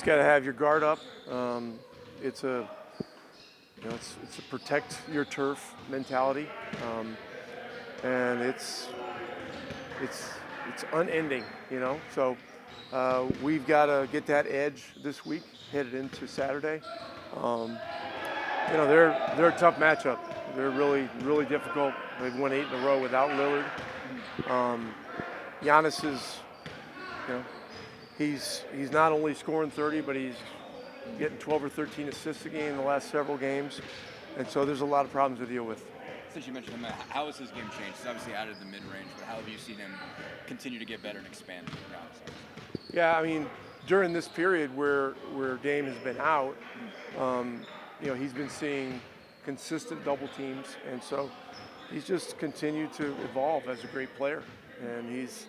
just got to have your guard up. It's a it's a protect your turf mentality, and it's unending. So we've got to get that edge this week, headed into Saturday. They're a tough matchup. They're really difficult. They've won 8 in a row without Lillard. Giannis is, he's not only scoring 30, but he's getting 12 or 13 assists a game in the last several games, and so there's a lot of problems to deal with. Since you mentioned him, how has his game changed? He's obviously added the mid-range, but how have you seen him continue to get better and expand? Yeah, I mean, during this period where Dame has been out, he's been seeing consistent double teams, and so he's just continued to evolve as a great player, and he's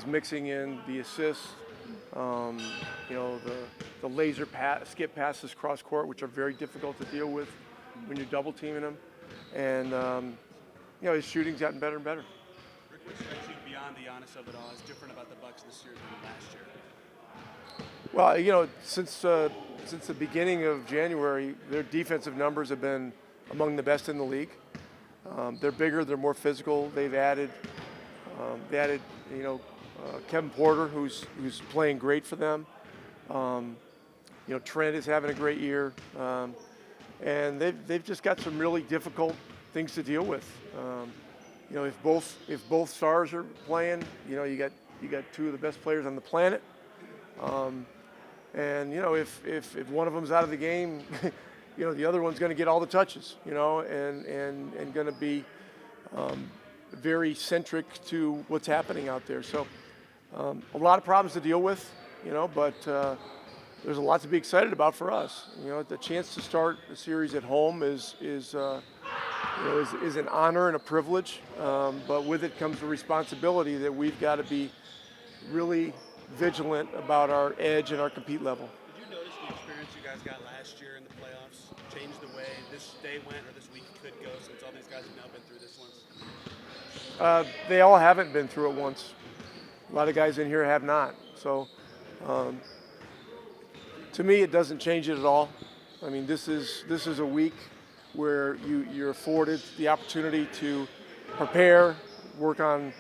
mixing in the assists, the laser skip passes cross court, which are very difficult to deal with when you're double teaming him, and his shooting's gotten better and better. Rick, what strikes you beyond the Giannis of it all is different about the Bucks this year than last year? Well, since the beginning of January, their defensive numbers have been among the best in the league. They're bigger, they're more physical. They added Kevin Porter, who's playing great for them. Trent is having a great year, and they've just got some really difficult things to deal with. If both stars are playing, you got two of the best players on the planet. And if one of them's out of the game, the other one's going to get all the touches, and going to be very centric to what's happening out there. So a lot of problems to deal with, but there's a lot to be excited about for us. The chance to start a series at home is an honor and a privilege, but with it comes the responsibility that we've got to be really vigilant about our edge and our compete level. Did you notice the experience you guys got last year in the playoffs changed the way this day went or this week could go, since all these guys have now been through this once? They all haven't been through it once. A lot of guys in here have not. So to me, it doesn't change it at all. I mean, this is a week where you're afforded the opportunity to prepare, work on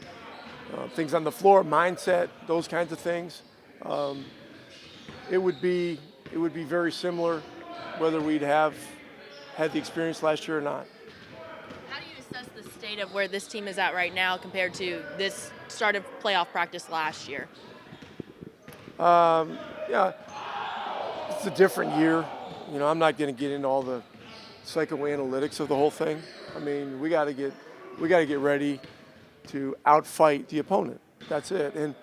things on the floor, mindset, those kinds of things. It would be very similar whether we'd have had the experience last year or not. How do you assess the state of where this team is at right now compared to this start of playoff practice last year? Yeah, it's a different year. I'm not going to get into all the psychoanalytics of the whole thing. I mean, we got to get ready to outfight the opponent. That's it. And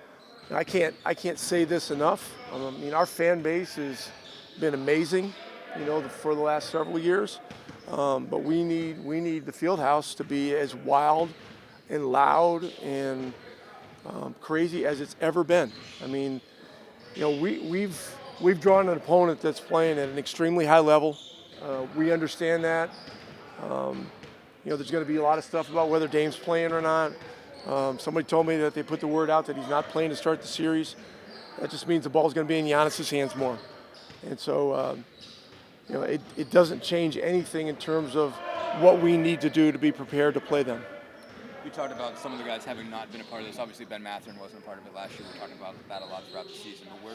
I can't say this enough. I mean, our fan base has been amazing, for the last several years. But we need the field house to be as wild and loud and crazy as it's ever been. I mean, we've drawn an opponent that's playing at an extremely high level. We understand that. There's going to be a lot of stuff about whether Dame's playing or not. Somebody told me that they put the word out that he's not playing to start the series. That just means the ball's going to be in Giannis's hands more. And so, it doesn't change anything in terms of what we need to do to be prepared to play them. We talked about some of the guys having not been a part of this. Obviously, Ben Mathurin wasn't a part of it last year. We're talking about that a lot throughout the season. But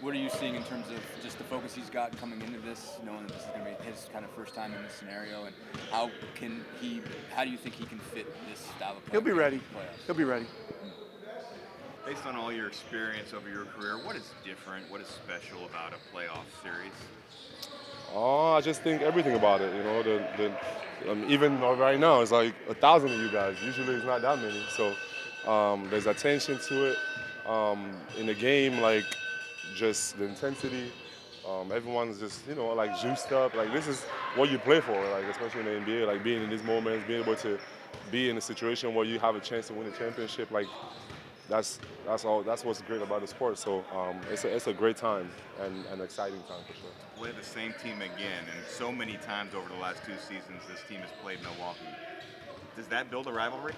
what are you seeing in terms of just the focus he's got coming into this, knowing that this is going to be his kind of first time in this scenario, and how do you think he can fit this style of play? He'll be ready. He'll be ready. Based on all your experience over your career, what is different, what is special about a playoff series? I just think everything about it, even right now, it's like 1,000 of you guys. Usually it's not that many. So there's attention to it. In the game, just the intensity. Everyone's just, juiced up. This is what you play for, especially in the NBA, being in these moments, being able to be in a situation where you have a chance to win a championship. That's what's great about the sport. So it's a great time and an exciting time for sure. Play the same team again, and so many times over the last 2 seasons, this team has played Milwaukee. Does that build a rivalry?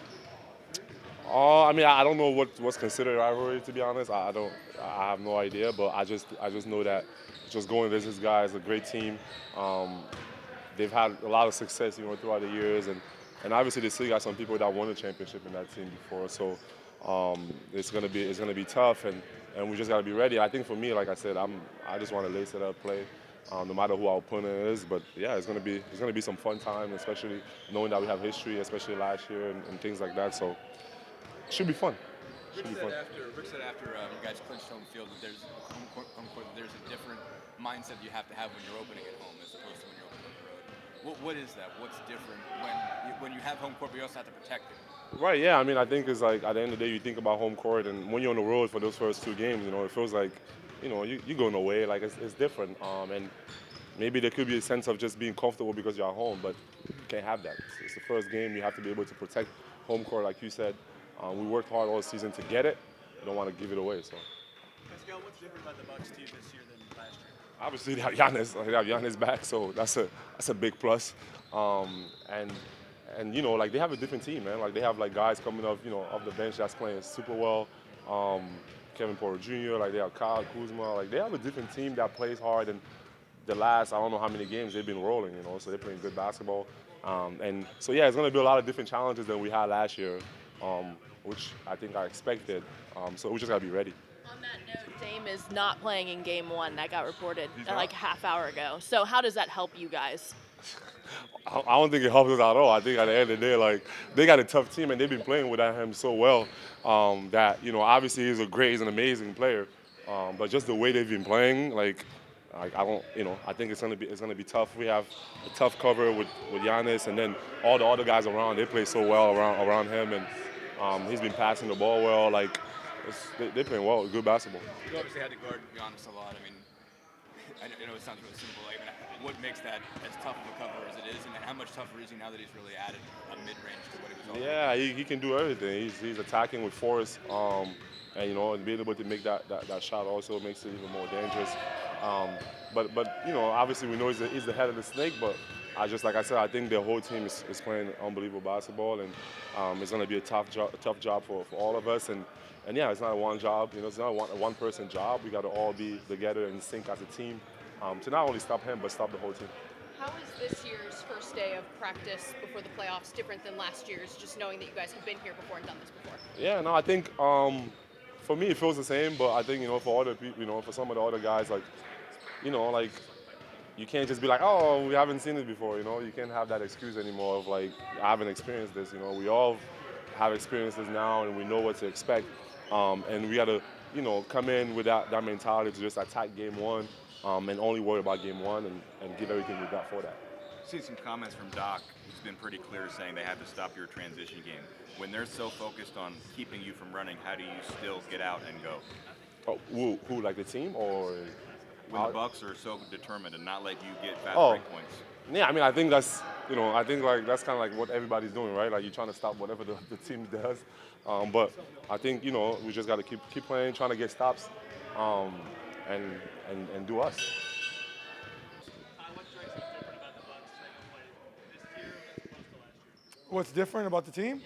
I mean, I don't know what's considered rivalry, to be honest. I have no idea, but I just know that just going against this guy is a great team. Um, they've had a lot of success, throughout the years, and obviously they still got some people that won a championship in that team before. So it's gonna be tough, and we just gotta be ready. I think for me, like I said, I just want to lace it up, play, no matter who our opponent is. But yeah, it's gonna be some fun time, especially knowing that we have history, especially last year and things like that. So it should be fun. Rick said after you guys clinched home field that there's home court, that there's a different mindset you have to have when you're opening at home as opposed to when you're opening on the road. What is that? What's different when you have home court, but you also have to protect it? Right, yeah. I mean, I think it's like at the end of the day, you think about home court, and when you're on the road for those first 2 games, it feels like, you're going away. Like it's different. And maybe there could be a sense of just being comfortable because you're at home, but you can't have that. It's the first game. You have to be able to protect home court, like you said. We worked hard all season to get it. We don't want to give it away. So. Pascal, what's different about the Bucks team this year than last year? Obviously, they have Giannis. They have Giannis back, so that's a big plus. And like they have a different team, man. Like they have like guys coming up, off the bench that's playing super well. Kevin Porter Jr. Like they have Kyle Kuzma. Like they have a different team that plays hard. And the last I don't know how many games they've been rolling, So they're playing good basketball. And so yeah, it's gonna be a lot of different challenges than we had last year, which I think I expected. So we just gotta be ready. On that note, Dame is not playing in Game 1. That got reported like a half hour ago. So how does that help you guys? I don't think it helps us at all. I think at the end of the day, like they got a tough team and they've been playing without him so well that obviously he's an amazing player, but just the way they've been playing, like I don't, I think it's gonna be tough. We have a tough cover with Giannis, and then all the other guys around. They play so well around him, and he's been passing the ball well. Like they're playing well, good basketball. You obviously had to guard Giannis a lot. I mean, I know it sounds really simple. Like, what makes that as tough of a cover as it is, and how much tougher is he now that he's really added a mid-range to what he was already? Yeah, he can do everything. He's attacking with force, and being able to make that shot also makes it even more dangerous. But obviously we know he's the head of the snake. But like I said, I think the whole team is playing unbelievable basketball, and it's going to be a tough job for all of us. And yeah, it's not a one job. It's not a one-person job. We got to all be together and sync as a team to not only stop him but stop the whole team. How is this year's first day of practice before the playoffs different than last year's, just knowing that you guys have been here before and done this before? Yeah, no, I think for me it feels the same, but I think for other people, for some of the other guys, like you can't just be like, oh, we haven't seen it before. You can't have that excuse anymore of like, I haven't experienced this. We all have experiences now, and we know what to expect. And we got to come in with that mentality to just attack game 1. And only worry about game 1 and give everything we got for that. I've seen some comments from Doc. He's been pretty clear saying they had to stop your transition game. When they're so focused on keeping you from running, how do you still get out and go? Oh, who like the team or? When the Bucks are so determined to not let you get fast break points. Yeah, I mean, I think that's that's kind of like what everybody's doing, right? Like you're trying to stop whatever the team does. But I think we just got to keep playing, trying to get stops. And do us. What's different about the team?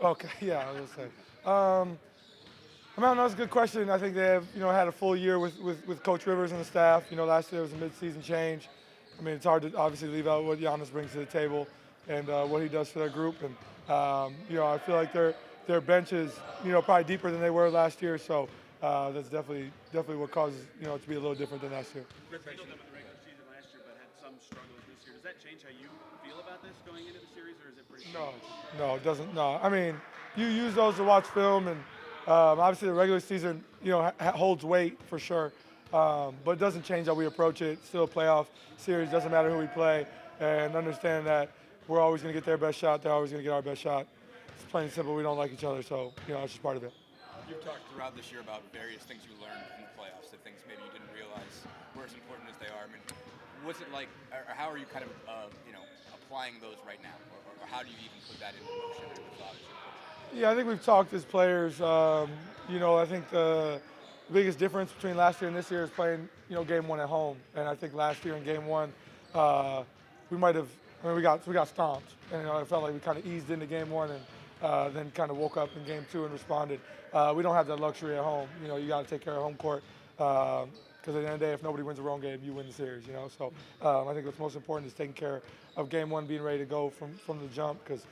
Okay, yeah, I was gonna say. I mean, that's a good question. I think they have, had a full year with Coach Rivers and the staff. Last year was a mid-season change. I mean, it's hard to obviously leave out what Giannis brings to the table and what he does for their group. And I feel like their bench is, probably deeper than they were last year. So. That's definitely what causes to be a little different than last year. Rick handled them in the regular season last year, but had some struggles this year. Does that change how you feel about this going into the series, or is it pretty? No, it doesn't. No, I mean, you use those to watch film, and obviously the regular season holds weight for sure, but it doesn't change how we approach it. It's still a playoff series. Doesn't matter who we play, and understand that we're always going to get their best shot. They're always going to get our best shot. It's plain and simple. We don't like each other, so it's just part of it. You've talked throughout this year about various things you learned in the playoffs, the things maybe you didn't realize were as important as they are. I mean, what's it like, or how are you kind of, applying those right now, or how do you even put that into motion or into thought? Yeah, I think we've talked as players. I think the biggest difference between last year and this year is playing, game 1 at home. And I think last year in game 1, we got stomped, and I felt like we kind of eased into game 1 and then kind of woke up in game 2 and responded. We don't have that luxury at home. You got to take care of home court. Because at the end of the day, if nobody wins the road game, you win the series. So I think what's most important is taking care of game 1, being ready to go from the jump. Because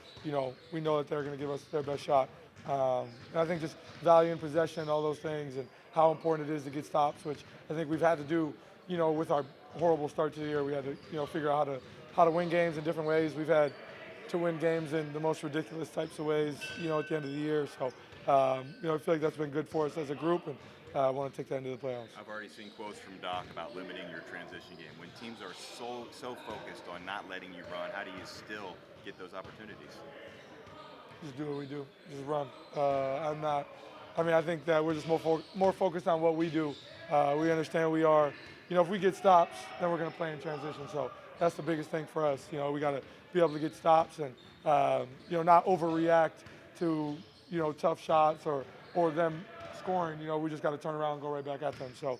we know that they're going to give us their best shot. And I think just value in possession, all those things, and how important it is to get stops, which I think we've had to do. With our horrible start to the year, we had to figure out how to win games in different ways. We've had to win games in the most ridiculous types of ways. At the end of the year. So I feel like that's been good for us as a group, and I want to take that into the playoffs. I've already seen quotes from Doc about limiting your transition game. When teams are so focused on not letting you run, how do you still get those opportunities? Just do what we do. Just run. I think that we're just more focused on what we do. We understand we are. If we get stops, then we're going to play in transition. So that's the biggest thing for us. We got to be able to get stops and not overreact to tough shots or them scoring. We just got to turn around and go right back at them. So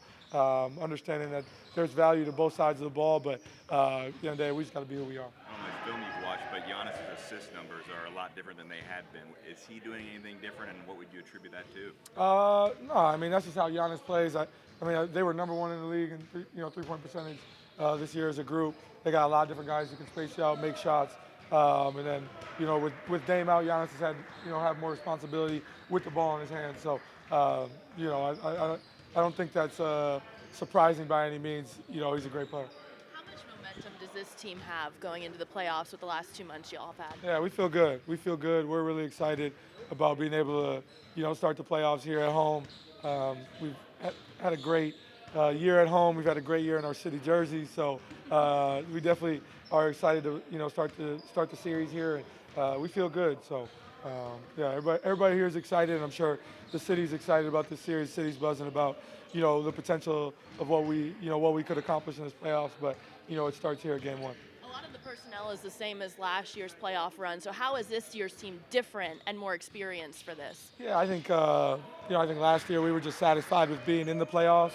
understanding that there's value to both sides of the ball, but at the end of the day, we just got to be who we are. I don't know if film you've watched, but Giannis' assist numbers are a lot different than they had been. Is he doing anything different, and what would you attribute that to? No, that's just how Giannis plays. They were number 1 in the league in three-point percentage this year as a group. They got a lot of different guys who can space you out, make shots. And then, with Dame out, Giannis has had, have more responsibility with the ball in his hands. So, I don't think that's surprising by any means. He's a great player. How much momentum does this team have going into the playoffs with the last 2 months you all have had? Yeah, we feel good. We're really excited about being able to, start the playoffs here at home. We've had a great year at home. We've had a great year in our city jersey. So we definitely are excited to, start the series here. And we feel good. So everybody here is excited. And I'm sure the city's excited about this series. The city's buzzing about, the potential of what we could accomplish in this playoffs. But, it starts here at game 1. A lot of the personnel is the same as last year's playoff run. So how is this year's team different and more experienced for this? Yeah, I think last year we were just satisfied with being in the playoffs.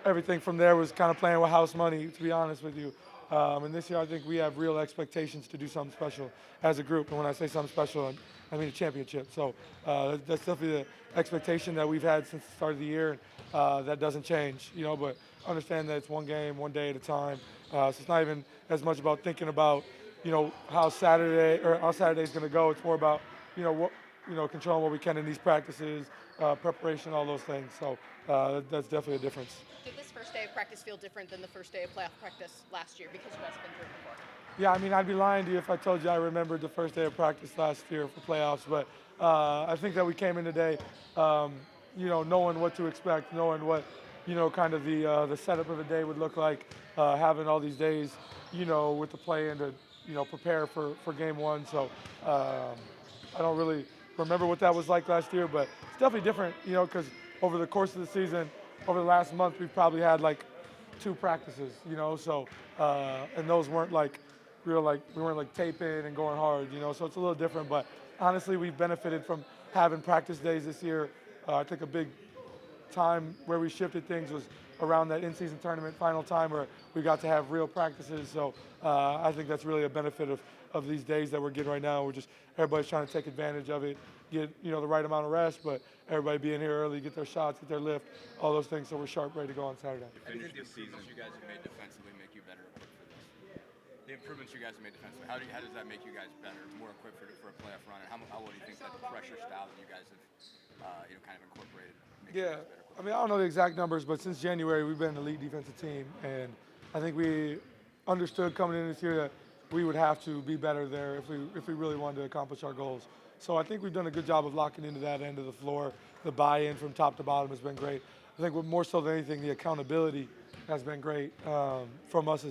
Everything from there was kind of playing with house money, to be honest with you. And this year I think we have real expectations to do something special as a group. And when I say something special, I mean a championship. So that's definitely the expectation that we've had since the start of the year. That doesn't change, but understand that it's one game, one day at a time. So it's not even as much about thinking about, how Saturday's going to go. It's more about, controlling what we can in these practices, preparation, all those things. So that's definitely a difference. Did this first day of practice feel different than the first day of playoff practice last year because you guys have been through it before? Yeah, I'd be lying to you if I told you I remembered the first day of practice last year for playoffs. But I think that we came in today, knowing what to expect, knowing what, kind of the setup of the day would look like, having all these days, with the play and to, prepare for game 1. So I don't really remember what that was like last year, but it's definitely different, because over the course of the season, over the last month, we've probably had like 2 practices, so, and those weren't like we weren't like taping and going hard, so it's a little different, but honestly, we've benefited from having practice days this year. I think a big time where we shifted things was around that in-season tournament final time where we got to have real practices. So I think that's really a benefit of these days that we're getting right now. Everybody's trying to take advantage of it, get the right amount of rest, but everybody being here early, get their shots, get their lift, all those things, so we're sharp, ready to go on Saturday. How do you think the improvements you guys have made defensively make you better equipped for this? The improvements you guys have made defensively, how does that make you guys better, more equipped for a playoff run? And how well do you think that the pressure style that you guys have kind of incorporated makes you guys better? I don't know the exact numbers, but since January, we've been an elite defensive team. And I think we understood coming in this year that we would have to be better there if we really wanted to accomplish our goals. So I think we've done a good job of locking into that end of the floor. The buy-in from top to bottom has been great. I think more so than anything, the accountability has been great from us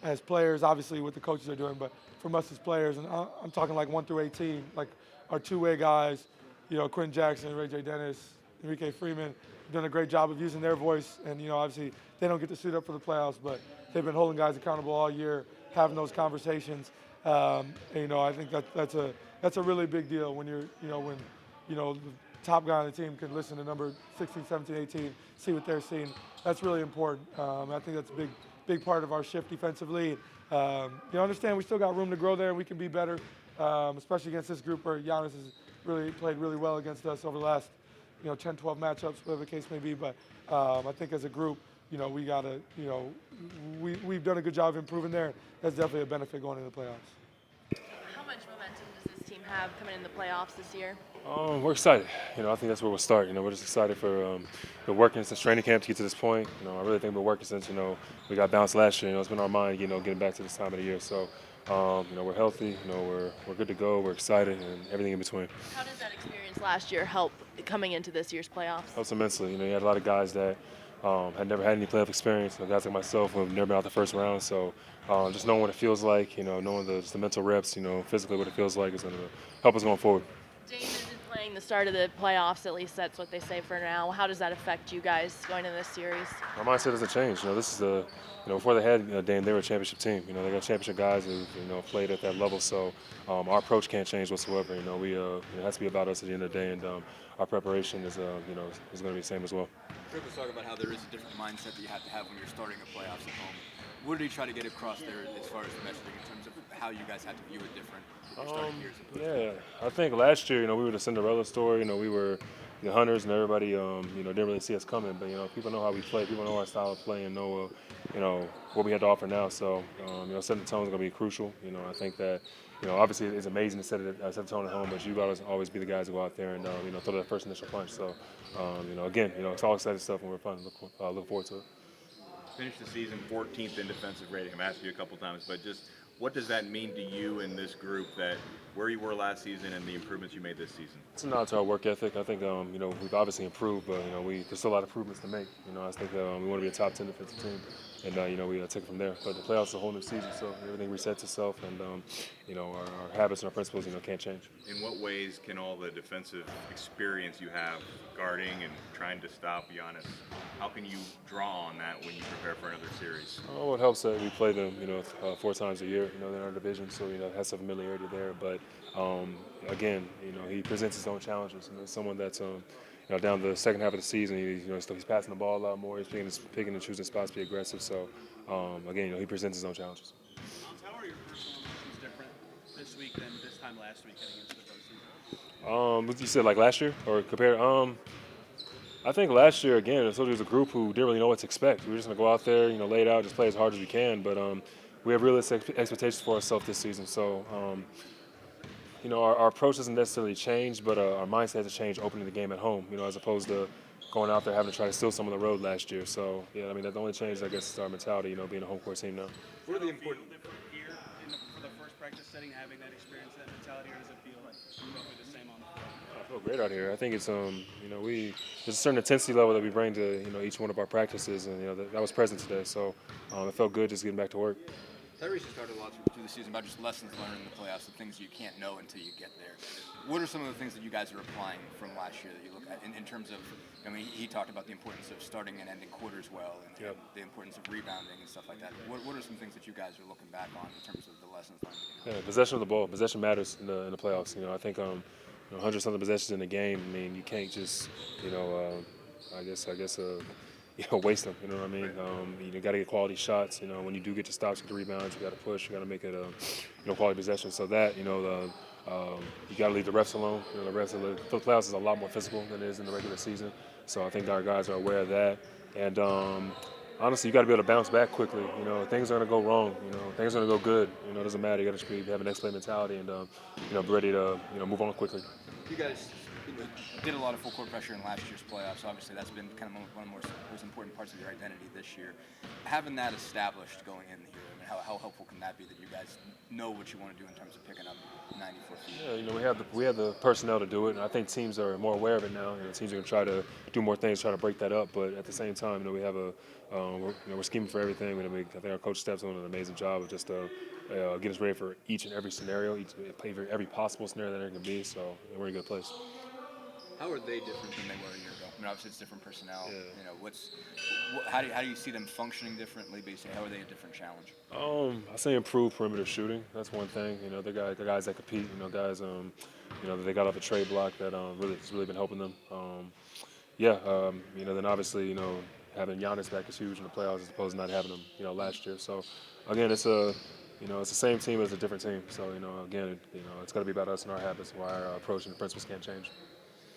as players, obviously what the coaches are doing, but from us as players. And I'm talking like 1 through 18, like our two-way guys, Quentin Jackson, Ray J. Dennis, Enrique Freeman, done a great job of using their voice. And, obviously they don't get to suit up for the playoffs, but they've been holding guys accountable all year, having those conversations. And, I think that's a really big deal when when the top guy on the team can listen to number 16, 17, 18, see what they're seeing. That's really important. I think that's a big part of our shift defensively. Understand we still got room to grow there and we can be better, especially against this group where Giannis is really played really well against us over the last 10, 12 matchups, whatever the case may be. But I think as a group, we got to, we've done a good job of improving there. That's definitely a benefit going into the playoffs. How much momentum does this team have coming in the playoffs this year? We're excited. I think that's where we'll start. We're just excited for the working since training camp to get to this point. I really think we're working since we got bounced last year. It's been our mind, getting back to this time of the year. So, we're healthy. We're good to go. We're excited, and everything in between. How does that experience last year help coming into this year's playoffs? Helps immensely. You had a lot of guys that had never had any playoff experience. Guys like myself who have never been out the first round. So, just knowing what it feels like, knowing the mental reps, physically what it feels like is going to help us going forward. Dame isn't playing the start of the playoffs, at least that's what they say for now. How does that affect you guys going into this series? My mindset doesn't change. This is before they had Dame, they were a championship team. They got championship guys who played at that level. So our approach can't change whatsoever. It has to be about us at the end of the day, and our preparation is going to be the same as well. Rick was talking about how there is a different mindset that you have to have when you're starting a playoffs at home. What did he try to get across there as far as the messaging in terms of how you guys had to view it different if you're starting years? Yeah, I think last year, we were the Cinderella story. We were the hunters, and everybody, didn't really see us coming. But people know how we play. People know our style of play and know, what we had to offer now. So, setting the tone is going to be crucial. I think that, obviously it's amazing to set the tone at home, but you got to always be the guys who go out there and, throw that first initial punch. So, again, it's all exciting stuff, and we're fun. Look forward to it. Finished the season 14th in defensive rating. I've asked you a couple times, but just what does that mean to you and this group, that where you were last season and the improvements you made this season? It's a nod to our work ethic. I think we've obviously improved, but there's still a lot of improvements to make. I think we want to be a top 10 defensive team, and we take it from there. But the playoffs is a whole new season, so everything resets itself, and our habits and our principles can't change. In what ways can all the defensive experience you have guarding and trying to stop Giannis, how can you draw on that when you prepare for another series? Oh, it helps that we play them 4 times a year in our division, so it has some familiarity there. But again, he presents his own challenges. Someone that's down the second half of the season, he's passing the ball a lot more. He's picking and choosing spots to be aggressive. So again, he presents his own challenges. How are your personal emotions different this week than this time last week heading into the postseason? What you said, like last year, or compared? I think last year, again, it was a group who didn't really know what to expect. We were just going to go out there, lay it out, just play as hard as we can. But we have realistic expectations for ourselves this season. So, our approach doesn't necessarily change, but our mindset has changed opening the game at home, as opposed to going out there having to try to steal some of the road last year. So, yeah, the only change, I guess, is our mentality, being a home court team now. What are the important different here for the first practice setting, having that experience, that mentality, or does it feel like you go through the same on the floor? I feel great out here. I think it's there's a certain intensity level that we bring to each one of our practices, and that was present today. So it felt good just getting back to work. Tyrese has talked a lot through the season about just lessons learned in the playoffs, the things you can't know until you get there. What are some of the things that you guys are applying from last year that you look at in terms of, he talked about the importance of starting and ending quarters well, and the importance of rebounding and stuff like that. What are some things that you guys are looking back on in terms of the lessons learned? Yeah, possession of the ball. Possession matters in the playoffs. I think 100-something possessions in the game. You can't just waste them. You know what I mean? You got to get quality shots. When you do get the stops, get the rebounds, you got to push. You got to make it quality possession. So that you got to leave the refs alone. The refs the playoffs is a lot more physical than it is in the regular season. So I think our guys are aware of that. And honestly, you got to be able to bounce back quickly. Things are going to go wrong. Things are going to go good. It doesn't matter. You got to have a next play mentality and be ready to move on quickly. You guys did a lot of full court pressure in last year's playoffs. Obviously, that's been kind of one of the most important parts of your identity this year. Having that established going in here, how helpful can that be that you guys know what you want to do in terms of picking up 94 feet? Yeah, we have the personnel to do it, and I think teams are more aware of it now. Teams are going to try to do more things, try to break that up. But at the same time, we have we're scheming for everything. I think our coach Steph's doing an amazing job of just getting us ready for each and every scenario, every possible scenario that there can be. So we're in a good place. How are they different than they were a year ago? Obviously it's different personnel. Yeah. How do you see them functioning differently? But you say, how are they a different challenge? I say improved perimeter shooting. That's one thing. The guys that compete. Guys. That they got off a trade block that has really been helping them. Then obviously having Giannis back is huge in the playoffs as opposed to not having him last year. So again, it's you know, it's the same team as a different team. So, you know, again, you know, it's got to be about us and our habits, why our approach and the principles can't change.